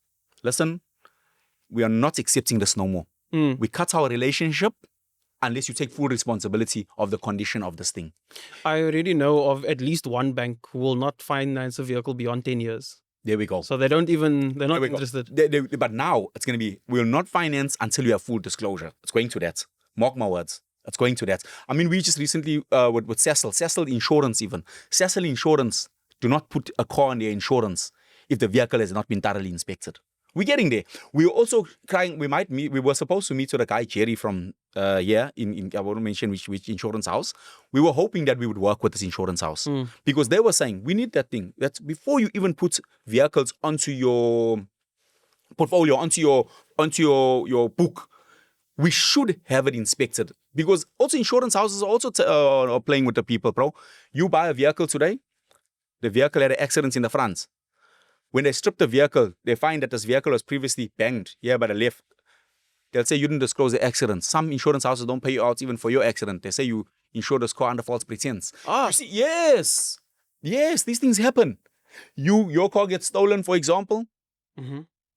listen, we are not accepting this no more. We cut our relationship unless you take full responsibility of the condition of this thing. I already know of at least one bank who will not finance a vehicle beyond 10 years. There we go. So they're not interested. But now it's going to be, we will not finance until you have full disclosure. It's going to that. Mark my words. It's going to that. I mean, we just recently, with Cecil Insurance even. Cecil Insurance do not put a car on their insurance if the vehicle has not been thoroughly inspected. We're getting there. We're also trying, we were supposed to meet with a guy, Jerry, from here, I won't mention which insurance house. We were hoping that we would work with this insurance house because they were saying, we need that thing. That's before you even put vehicles onto your portfolio, onto your book, we should have it inspected because also insurance houses are also are playing with the people, bro. You buy a vehicle today, the vehicle had an accident in the front. When they strip the vehicle, they find that this vehicle was previously banged here by the left. They'll say you didn't disclose the accident. Some insurance houses don't pay you out even for your accident. They say you insured this car under false pretense. You see, yes, these things happen. Your car gets stolen, for example.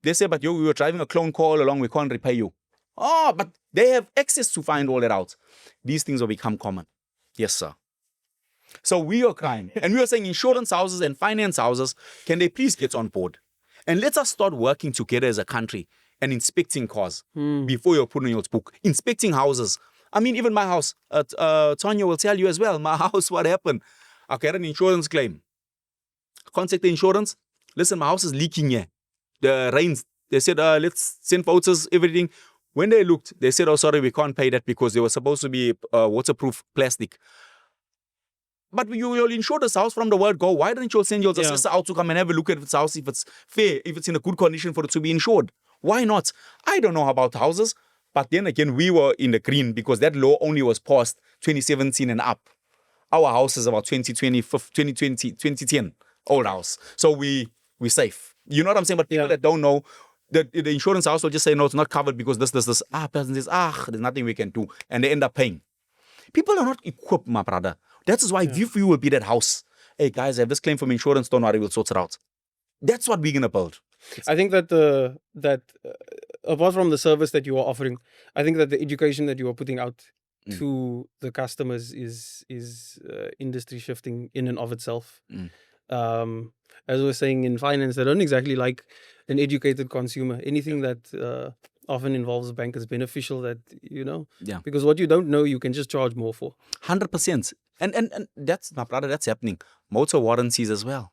They say, but we were driving a clone car all along. We can't repay you. But they have access to find all that out. These things will become common. Yes, sir. So we are crying. And we are saying insurance houses and finance houses, can they please get on board? And let us start working together as a country and inspecting cars before you're putting in your book. Inspecting houses. I mean, even my house, Tanya will tell you as well, my house, what happened? I had an insurance claim. Contact the insurance. Listen, my house is leaking here. The rain's They said, let's send photos, everything. When they looked, they said, oh, sorry, we can't pay that because they were supposed to be waterproof plastic. But you'll insure this house from the word go. Why don't you send your sister out to come and have a look at this house if it's fair, if it's in a good condition for it to be insured? Why not? I don't know about houses, but then again, we were in the green because that law only was passed 2017 and up. Our house is about 2010 old house. So we're safe. You know what I'm saying? But people that don't know, the insurance house will just say, no, it's not covered because this. Person says, there's nothing we can do. And they end up paying. People are not equipped, my brother. That is why View for You will be that house. Hey, guys, I have this claim from insurance. Don't worry, we'll sort it out. That's what we're going to build. I think that apart from the service that you are offering, I think that the education that you are putting out to the customers is industry shifting in and of itself. As we were saying in finance, they don't exactly like an educated consumer. Anything that often involves a bank is beneficial, that, because what you don't know, you can just charge more for. 100%. And that's, my brother, that's happening. Motor warranties as well.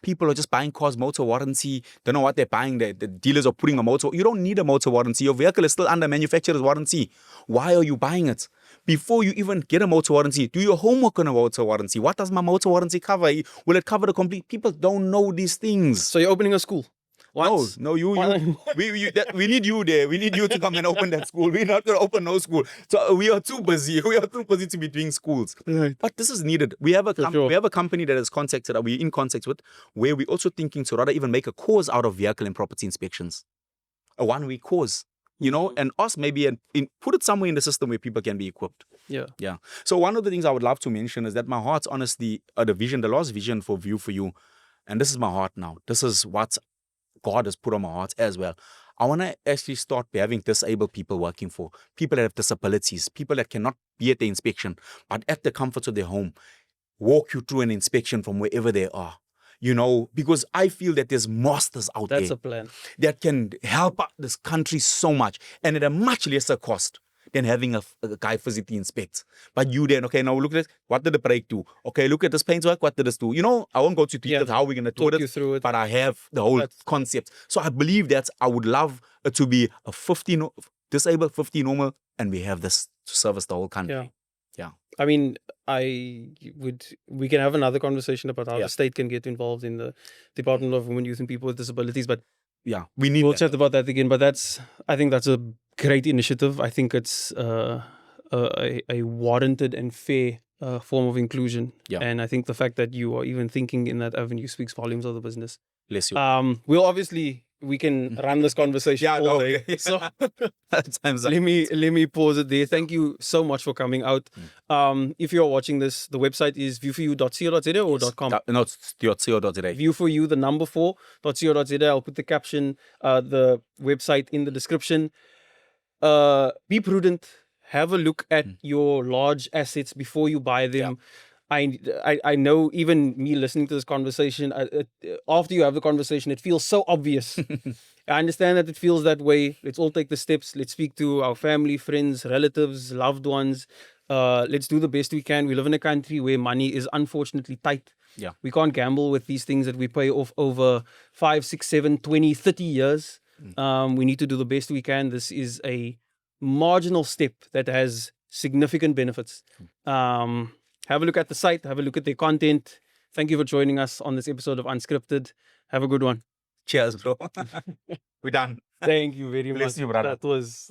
People are just buying cars, motor warranty, don't know what they're buying. The dealers are putting a motor. You don't need a motor warranty. Your vehicle is still under manufacturer's warranty. Why are you buying it? Before you even get a motor warranty, do your homework on a motor warranty. What does my motor warranty cover? Will it cover the complete? People don't know these things. So you're opening a school? No, we need you there. We need you to come and open that school. We're not going to open no school. So we are too busy. We are too busy to be doing schools. Right. But this is needed. We have a company that is we're in contact with, where we're also thinking to rather even make a course out of vehicle and property inspections. A 1-week course, and us maybe put it somewhere in the system where people can be equipped. Yeah. So one of the things I would love to mention is that my heart's honestly, the last vision for View for You, and this is my heart now. This is what God has put on my heart as well. I want to actually start having disabled people working for people that have disabilities, people that cannot be at the inspection, but at the comfort of their home, walk you through an inspection from wherever they are. Because I feel that there's masters out there. That's a plan. That can help out this country so much and at a much lesser cost than having a guy physically inspect. But you then, okay, now look at this. What did the brake do? Okay, look at this paintwork. What did this do? I won't go to details how we're going to do it, through it, but I have the whole concept. So I believe that I would love it to be a 50 disabled, 50 normal, and we have this to service the whole country. Yeah. I mean, we can have another conversation about how the state can get involved in the Department of Women, Youth and People with Disabilities, but we'll chat about that again. But I think that's a great initiative. I think it's a warranted and fair form of inclusion. And I think the fact that you are even thinking in that avenue speaks volumes of the business. Bless you. We can run this conversation all day. So let me pause it there. Thank you so much for coming out. If you're watching this, the website is viewforyou.co.za or .com. No, it's .co.za. Viewforyou, the number 4.co.za. I'll put the caption, the website in the description. Be prudent. Have a look at your large assets before you buy them. I know, even me listening to this conversation, after you have the conversation, it feels so obvious. I understand that it feels that way. Let's all take the steps. Let's speak to our family, friends, relatives, loved ones. Let's do the best we can. We live in a country where money is unfortunately tight. We can't gamble with these things that we pay off over 5, 6, 7, 20, 30 years. We need to do the best we can. This is a marginal step that has significant benefits. Have a look at the site. Have a look at their content. Thank you for joining us on this episode of Unscripted. Have a good one. Cheers, bro. We're done. Thank you very much. Bless you, brother. That was